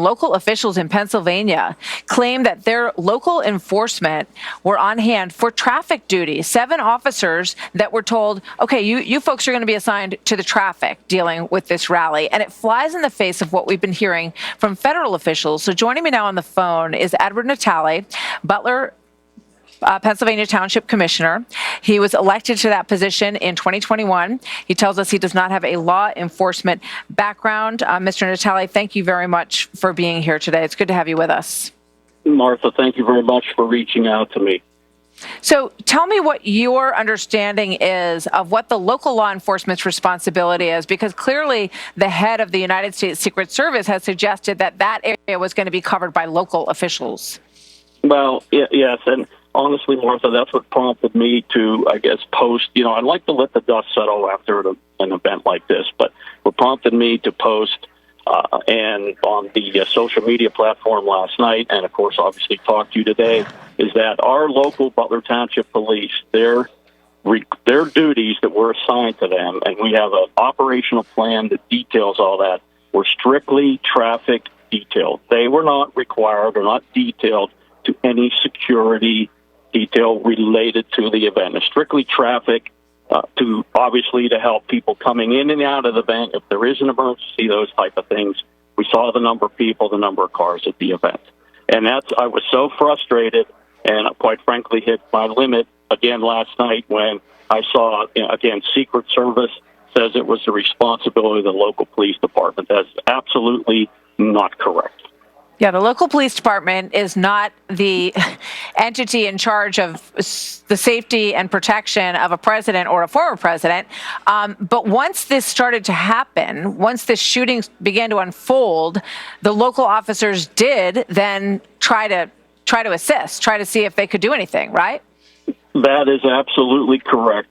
Local officials in Pennsylvania claim that their local enforcement were on hand for traffic duty. 7 officers that were told, okay, you folks are going to be assigned to the traffic dealing with this rally. And it flies in the face of what we've been hearing from federal officials. So joining me now on the phone is Edward Natali, Butler Pennsylvania Township Commissioner. He was elected to that position in 2021. He tells us he does not have a law enforcement background. Mr. Natali, thank you very much for being here today. It's good to have you with us. Martha, thank you very much for reaching out to me. So tell me what your understanding is of what the local law enforcement's responsibility is, because clearly the head of the United States Secret Service has suggested that that area was going to be covered by local officials. Well, yes, and honestly, Martha, that's what prompted me to, I guess, post. I'd like to let the dust settle after an event like this, but what prompted me to post and on the social media platform last night, and of course, obviously talk to you today, is that our local Butler Township Police, their duties that were assigned to them, and we have an operational plan that details all that, were strictly traffic detailed. They were not required or not detailed to any security detail related to the event. It's strictly traffic to help people coming in and out of the event. If there is an emergency, those type of things. We saw the number of people, the number of cars at the event. And I was so frustrated and quite frankly hit my limit again last night when I saw, again, Secret Service says it was the responsibility of the local police department. That's absolutely not correct. Yeah, the local police department is not the entity in charge of the safety and protection of a president or a former president. But once this started to happen, once this shooting began to unfold, the local officers did then try to assist, try to see if they could do anything, right? That is absolutely correct.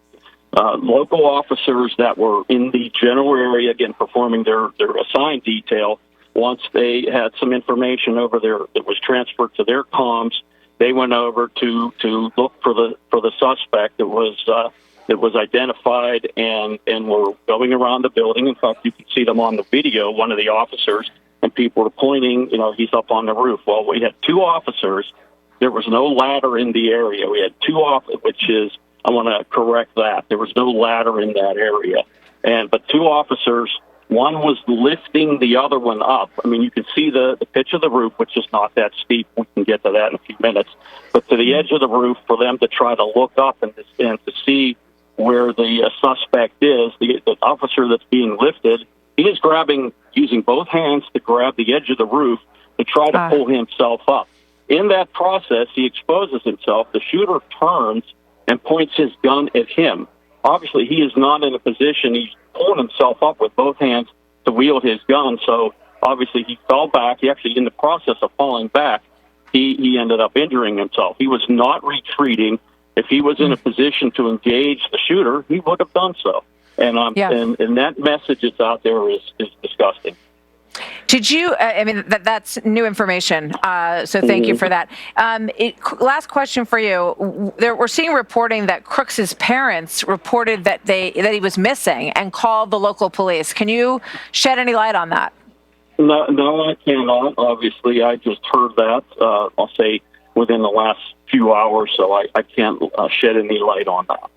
Local officers that were in the general area, again, performing their assigned detail, once they had some information over there that was transferred to their comms, they went over to look for the suspect that was identified and were going around the building. In fact, you can see them on the video. One of the officers and people were pointing. He's up on the roof. Well, we had 2 officers. There was no ladder in the area. We had 2 I want to correct that. There was no ladder in that area, but 2 officers. One was lifting the other one up. I mean, you can see the pitch of the roof, which is not that steep. We can get to that in a few minutes. But to the edge of the roof for them to try to look up and to see where the suspect is, the officer that's being lifted, he is using both hands to grab the edge of the roof to try to pull himself up. In that process, he exposes himself. The shooter turns and points his gun at him. Obviously, he is not in a position. He's pulling himself up with both hands to wield his gun. So obviously, he fell back. He actually, in the process of falling back, he ended up injuring himself. He was not retreating. If he was in a position to engage the shooter, he would have done so. And and that message that's out there is disgusting. Did you, that's new information, so thank you for that. Last question for you. We're seeing reporting that Crooks' parents reported that he was missing and called the local police. Can you shed any light on that? No, I cannot. Obviously, I just heard that, I'll say, within the last few hours, so I can't shed any light on that.